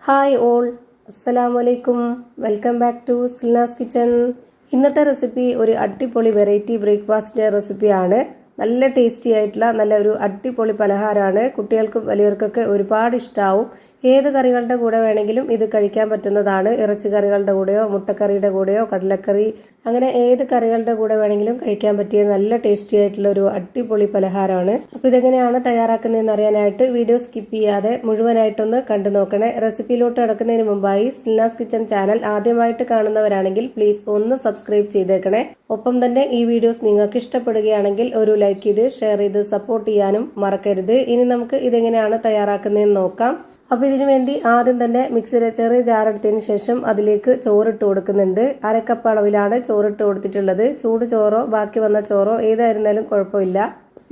Hi all, അസ്സലാമലൈക്കും. Welcome back to Silnas kitchen. ഇന്നത്തെ recipe ഒരു അടിപൊളി വെറൈറ്റി ബ്രേക്ക്ഫാസ്റ്റിൻ്റെ റെസിപ്പിയാണ്. നല്ല ടേസ്റ്റി ആയിട്ടുള്ള നല്ല ഒരു അടിപൊളി പലഹാരമാണ്. കുട്ടികൾക്കും വലിയവർക്കൊക്കെ ഒരുപാട് ഇഷ്ടമാവും. ഏത് കറികളുടെ കൂടെ വേണമെങ്കിലും ഇത് കഴിക്കാൻ പറ്റുന്നതാണ്. ഇറച്ചി കറികളുടെ കൂടെയോ മുട്ടക്കറിയുടെ കൂടെയോ കടലക്കറി അങ്ങനെ ഏത് കറികളുടെ കൂടെ വേണമെങ്കിലും കഴിക്കാൻ പറ്റിയ നല്ല ടേസ്റ്റി ആയിട്ടുള്ള ഒരു അടിപൊളി പലഹാരമാണ്. അപ്പോൾ ഇതെങ്ങനെയാണ് തയ്യാറാക്കുന്നതെന്ന് അറിയാനായിട്ട് വീഡിയോ സ്കിപ്പ് ചെയ്യാതെ മുഴുവനായിട്ടൊന്ന് കണ്ടു നോക്കണേ. റെസിപ്പിയിലോട്ട് കിടക്കുന്നതിന് മുമ്പായി സിൽനാസ് കിച്ചൺ ചാനൽ ആദ്യമായിട്ട് കാണുന്നവരാണെങ്കിൽ പ്ലീസ് ഒന്ന് സബ്സ്ക്രൈബ് ചെയ്തേക്കണേ. ഒപ്പം തന്നെ ഈ വീഡിയോസ് നിങ്ങൾക്ക് ഇഷ്ടപ്പെടുകയാണെങ്കിൽ ഒരു ലൈക്ക് ചെയ്ത് ഷെയർ ചെയ്ത് സപ്പോർട്ട് ചെയ്യാനും മറക്കരുത്. ഇനി നമുക്ക് ഇതെങ്ങനെയാണ് തയ്യാറാക്കുന്നതെന്ന് നോക്കാം. അപ്പോൾ ഇതിനു വേണ്ടി ആദ്യം തന്നെ മിക്സിയുടെ ചെറിയ ജാറെടുത്തതിന് ശേഷം അതിലേക്ക് ചോറിട്ട് കൊടുക്കുന്നുണ്ട്. അരക്കപ്പ് അളവിലാണ് ചോറിട്ട് കൊടുത്തിട്ടുള്ളത്. ചൂട് ചോറോ ബാക്കി വന്ന ചോറോ ഏതായിരുന്നാലും കുഴപ്പമില്ല.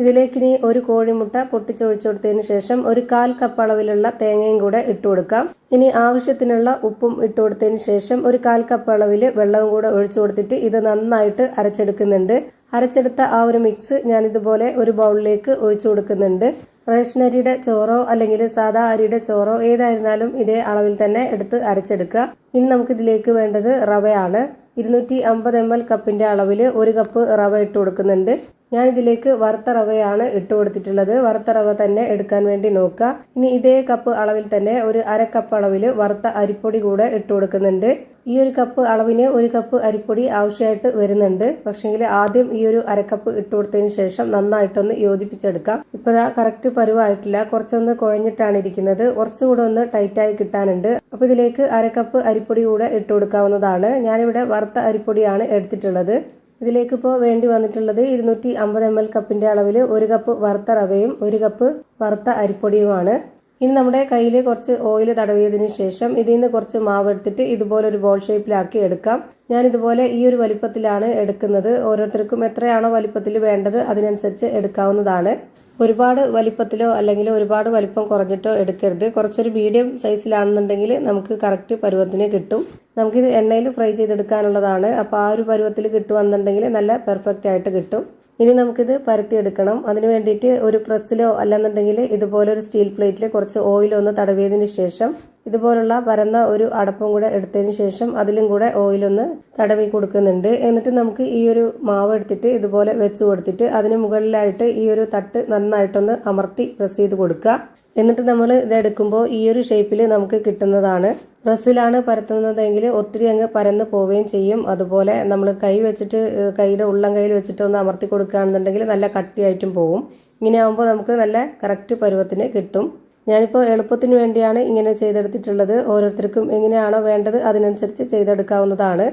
ഇതിലേക്കിനി ഒരു കോഴിമുട്ട പൊട്ടിച്ചൊഴിച്ചു കൊടുത്തതിന് ശേഷം ഒരു 1/4 കപ്പ് അളവിലുള്ള തേങ്ങയും കൂടെ ഇട്ട് കൊടുക്കാം. ഇനി ആവശ്യത്തിനുള്ള ഉപ്പും ഇട്ട് കൊടുത്തതിന് ശേഷം ഒരു 1/4 കപ്പ് അളവിൽ വെള്ളവും കൂടെ ഒഴിച്ചു കൊടുത്തിട്ട് ഇത് നന്നായിട്ട് അരച്ചെടുക്കുന്നുണ്ട്. അരച്ചെടുത്ത ആ ഒരു മിക്സ് ഞാൻ ഇതുപോലെ ഒരു ബൗളിലേക്ക് ഒഴിച്ചു കൊടുക്കുന്നുണ്ട്. റേഷൻ അരിയുടെ ചോറോ അല്ലെങ്കിൽ സാധാ അരിയുടെ ചോറോ ഏതായിരുന്നാലും ഇതേ അളവിൽ തന്നെ എടുത്ത് അരച്ചെടുക്കുക. ഇനി നമുക്കിതിലേക്ക് വേണ്ടത് റവയാണ്. 250 ml കപ്പിന്റെ അളവിൽ 1 കപ്പ് റവ ഇട്ട് കൊടുക്കുന്നുണ്ട്. ഞാൻ ഇതിലേക്ക് വറുത്ത റവയാണ് ഇട്ട് കൊടുത്തിട്ടുള്ളത്. വറുത്ത റവ തന്നെ എടുക്കാൻ വേണ്ടി നോക്കുക. ഇനി ഇതേ കപ്പ് അളവിൽ തന്നെ ഒരു 1/2 കപ്പ് അളവിൽ വറുത്ത അരിപ്പൊടി കൂടെ ഇട്ട് കൊടുക്കുന്നുണ്ട്. ഈ ഒരു കപ്പ് അളവിന് 1 കപ്പ് അരിപ്പൊടി ആവശ്യമായിട്ട് വരുന്നുണ്ട്. പക്ഷെങ്കിൽ ആദ്യം ഈ ഒരു 1/2 കപ്പ് ഇട്ട് കൊടുത്തതിന് ശേഷം നന്നായിട്ടൊന്ന് യോജിപ്പിച്ചെടുക്കാം. ഇപ്പോൾ കറക്റ്റ് പരുവായിട്ടില്ല, കുറച്ചൊന്ന് കുഴഞ്ഞിട്ടാണ് ഇരിക്കുന്നത്. കുറച്ചുകൂടെ ഒന്ന് ടൈറ്റായി കിട്ടാനുണ്ട്. അപ്പോൾ ഇതിലേക്ക് 1/2 കപ്പ് അരിപ്പൊടി കൂടെ ഇട്ട് കൊടുക്കാവുന്നതാണ്. ഞാനിവിടെ വറുത്ത അരിപ്പൊടിയാണ് എടുത്തിട്ടുള്ളത്. ഇതിലേക്ക് ഇപ്പോൾ വേണ്ടി വന്നിട്ടുള്ളത് 250 ml കപ്പിന്റെ അളവിൽ 1 കപ്പ് വറുത്ത റവയും 1 കപ്പ് വറുത്ത അരിപ്പൊടിയുമാണ്. ഇനി നമ്മുടെ കയ്യിൽ കുറച്ച് ഓയിൽ തടവിയതിന് ശേഷം ഇതിൽ നിന്ന് കുറച്ച് മാവ് എടുത്തിട്ട് ഇതുപോലെ ഒരു ബോൾ ഷേപ്പിലാക്കി എടുക്കാം. ഞാൻ ഇതുപോലെ ഈ ഒരു വലിപ്പത്തിലാണ് എടുക്കുന്നത്. ഓരോരുത്തർക്കും എത്രയാണോ വലിപ്പത്തിൽ വേണ്ടത് അതിനനുസരിച്ച് എടുക്കാവുന്നതാണ്. ഒരുപാട് വലിപ്പത്തിലോ അല്ലെങ്കിൽ ഒരുപാട് വലിപ്പം കുറഞ്ഞിട്ടോ എടുക്കരുത്. കുറച്ചൊരു മീഡിയം സൈസിലാണെന്നുണ്ടെങ്കിൽ നമുക്ക് കറക്റ്റ് പരുവത്തിന് കിട്ടും. നമുക്കിത് എണ്ണയിൽ ഫ്രൈ ചെയ്തെടുക്കാനുള്ളതാണ്. അപ്പോൾ ആ ഒരു പരുവത്തിൽ കിട്ടുകയാണെന്നുണ്ടെങ്കിൽ നല്ല പെർഫെക്റ്റ് ആയിട്ട് കിട്ടും. ഇനി നമുക്കിത് പരത്തിയെടുക്കണം. അതിന് വേണ്ടിയിട്ട് ഒരു പ്രസ്സിലോ അല്ലെന്നുണ്ടെങ്കിൽ ഇതുപോലെ ഒരു സ്റ്റീൽ പ്ലേറ്റിൽ കുറച്ച് ഓയിലൊന്ന് തടവിയതിന് ശേഷം ഇതുപോലുള്ള പരന്ന ഒരു അടപ്പും കൂടെ എടുത്തതിന് ശേഷം അതിലും കൂടെ ഓയിലൊന്ന് തടവി കൊടുക്കുന്നുണ്ട്. എന്നിട്ട് നമുക്ക് ഈ ഒരു മാവ് എടുത്തിട്ട് ഇതുപോലെ വെച്ച് കൊടുത്തിട്ട് അതിന് മുകളിലായിട്ട് ഈ ഒരു തട്ട് നന്നായിട്ടൊന്ന് അമർത്തി പ്രസ് ചെയ്ത് കൊടുക്കുക. എന്നിട്ട് നമ്മൾ ഇതെടുക്കുമ്പോൾ ഈ ഒരു ഷേപ്പിൽ നമുക്ക് കിട്ടുന്നതാണ്. പ്രസ്സിലാണ് പരത്തുന്നതെങ്കിൽ ഒത്തിരി അങ്ങ് പരന്ന് പോവുകയും ചെയ്യും. അതുപോലെ നമ്മൾ കൈ വെച്ചിട്ട് കൈയുടെ ഉള്ളം കയ്യിൽ വെച്ചിട്ട് ഒന്ന് അമർത്തി കൊടുക്കുകയാണെന്നുണ്ടെങ്കിൽ നല്ല കട്ടിയായിട്ടും പോകും. ഇങ്ങനെ ആകുമ്പോൾ നമുക്ക് നല്ല കറക്റ്റ് പരുവത്തിന് കിട്ടും. ഞാനിപ്പോൾ എളുപ്പത്തിന് വേണ്ടിയാണ് ഇങ്ങനെ ചെയ്തെടുത്തിട്ടുള്ളത്. ഓരോരുത്തർക്കും എങ്ങനെയാണോ വേണ്ടത് അതിനനുസരിച്ച് ചെയ്തെടുക്കാവുന്നതാണ്.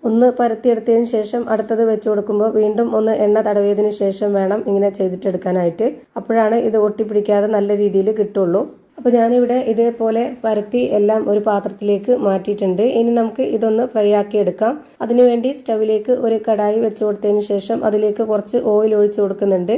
ഒന്ന് പരത്തിയെടുത്തതിന് ശേഷം അടുത്തത് വെച്ച് കൊടുക്കുമ്പോൾ വീണ്ടും ഒന്ന് എണ്ണ തടവിയതിന് ശേഷം വേണം ഇങ്ങനെ ചെയ്തിട്ടെടുക്കാനായിട്ട്. അപ്പോഴാണ് ഇത് ഒട്ടിപ്പിടിക്കാതെ നല്ല രീതിയിൽ കിട്ടുള്ളൂ. അപ്പോൾ ഞാനിവിടെ ഇതേപോലെ പരത്തി എല്ലാം ഒരു പാത്രത്തിലേക്ക് മാറ്റിയിട്ടുണ്ട്. ഇനി നമുക്ക് ഇതൊന്ന് ഫ്രൈ ആക്കി എടുക്കാം. അതിനുവേണ്ടി സ്റ്റവിലേക്ക് ഒരു കടായി വെച്ച് കൊടുത്തതിന് ശേഷം അതിലേക്ക് കുറച്ച് ഓയിൽ ഒഴിച്ചു കൊടുക്കുന്നുണ്ട്.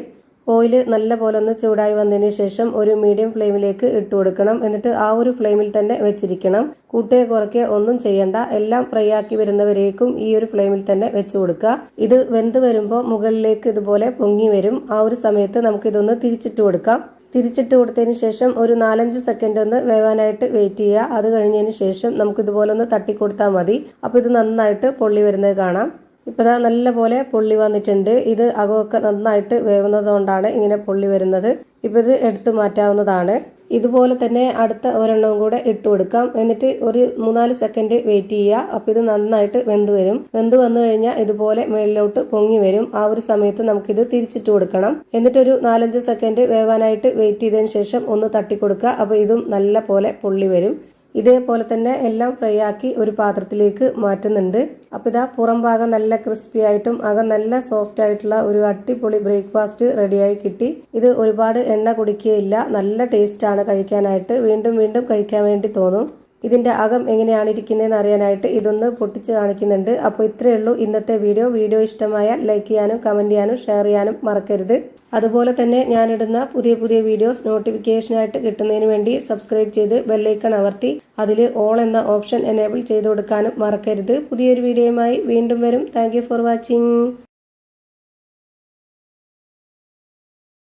ഓയിൽ നല്ല പോലെ ഒന്ന് ചൂടായി വന്നതിന് ശേഷം ഒരു മീഡിയം ഫ്ലെയിമിലേക്ക് ഇട്ട് കൊടുക്കണം. എന്നിട്ട് ആ ഒരു ഫ്ലെയിമിൽ തന്നെ വെച്ചിരിക്കണം. കൂട്ടുകയോ കുറയ്ക്കുകയോ ഒന്നും ചെയ്യണ്ട. എല്ലാം ഫ്രൈ ആക്കി വരുന്നവരേക്കും ഈ ഒരു ഫ്ലെയിമിൽ തന്നെ വെച്ച് കൊടുക്കുക. ഇത് വെന്ത് വരുമ്പോൾ മുകളിലേക്ക് ഇതുപോലെ പൊങ്ങി വരും. ആ ഒരു സമയത്ത് നമുക്കിതൊന്ന് തിരിച്ചിട്ട് കൊടുക്കാം. തിരിച്ചിട്ട് കൊടുത്തതിന് ശേഷം ഒരു 4-5 സെക്കൻഡ് ഒന്ന് വേവാനായിട്ട് വെയിറ്റ് ചെയ്യുക. അത് കഴിഞ്ഞതിന് ശേഷം നമുക്കിതുപോലെ ഒന്ന് തട്ടിക്കൊടുത്താൽ മതി. അപ്പോൾ ഇത് നന്നായിട്ട് പൊള്ളി വരുന്നത് കാണാം. ഇപ്പോൾ ഇതാ നല്ല പോലെ പൊള്ളി വന്നിട്ടുണ്ട്. ഇത് അകമൊക്കെ നന്നായിട്ട് വേവുന്നത് കൊണ്ടാണ് ഇങ്ങനെ പൊള്ളി വരുന്നത്. ഇപ്പോൾ ഇത് എടുത്തു മാറ്റാവുന്നതാണ്. ഇതുപോലെ തന്നെ അടുത്ത ഒരെണ്ണവും കൂടെ ഇട്ട് കൊടുക്കാം. എന്നിട്ട് ഒരു 3-4 സെക്കൻഡ് വെയിറ്റ് ചെയ്യുക. അപ്പോൾ ഇത് നന്നായിട്ട് വെന്ത് വരും. വെന്ത് വന്നു കഴിഞ്ഞാൽ ഇതുപോലെ മേളിലോട്ട് പൊങ്ങി വരും. ആ ഒരു സമയത്ത് നമുക്കിത് തിരിച്ചിട്ട് കൊടുക്കണം. എന്നിട്ടൊരു 4-5 സെക്കൻഡ് വേവാനായിട്ട് വെയിറ്റ് ചെയ്തതിന് ശേഷം ഒന്ന് തട്ടിക്കൊടുക്കുക. അപ്പോൾ ഇതും നല്ല പോലെ പൊള്ളി വരും. ഇതേപോലെ തന്നെ എല്ലാം ഫ്രൈ ആക്കി ഒരു പാത്രത്തിലേക്ക് മാറ്റുന്നുണ്ട്. അപ്പോൾ ഇതാ പുറം ഭാഗം നല്ല ക്രിസ്പി ആയിട്ടും അകം നല്ല സോഫ്റ്റ് ആയിട്ടുള്ള ഒരു അടിപൊളി ബ്രേക്ക്ഫാസ്റ്റ് റെഡിയായി കിട്ടി. ഇത് ഒരുപാട് എണ്ണ കുടിക്കുകയില്ല. നല്ല ടേസ്റ്റാണ് കഴിക്കാനായിട്ട്. വീണ്ടും വീണ്ടും കഴിക്കാൻ വേണ്ടി തോന്നും. ഇതിന്റെ അകം എങ്ങനെയാണ് ഇരിക്കുന്നതെന്ന് അറിയാനായിട്ട് ഇതൊന്ന് പൊട്ടിച്ച് കാണിക്കുന്നുണ്ട്. അപ്പോൾ ഇത്രയേ ഉള്ളൂ ഇന്നത്തെ വീഡിയോ ഇഷ്ടമായാൽ ലൈക്ക് ചെയ്യാനും കമന്റ് ചെയ്യാനും ഷെയർ ചെയ്യാനും മറക്കരുത്. അതുപോലെ തന്നെ ഞാനിടുന്ന പുതിയ വീഡിയോസ് നോട്ടിഫിക്കേഷനായിട്ട് കിട്ടുന്നതിന് വേണ്ടി സബ്സ്ക്രൈബ് ചെയ്ത് ബെല്ലൈക്കൺ അമർത്തി അതിൽ ഓൾ എന്ന ഓപ്ഷൻ എനേബിൾ ചെയ്ത് കൊടുക്കാനും മറക്കരുത്. പുതിയൊരു വീഡിയോയുമായി വീണ്ടും വരും. Thank you for watching.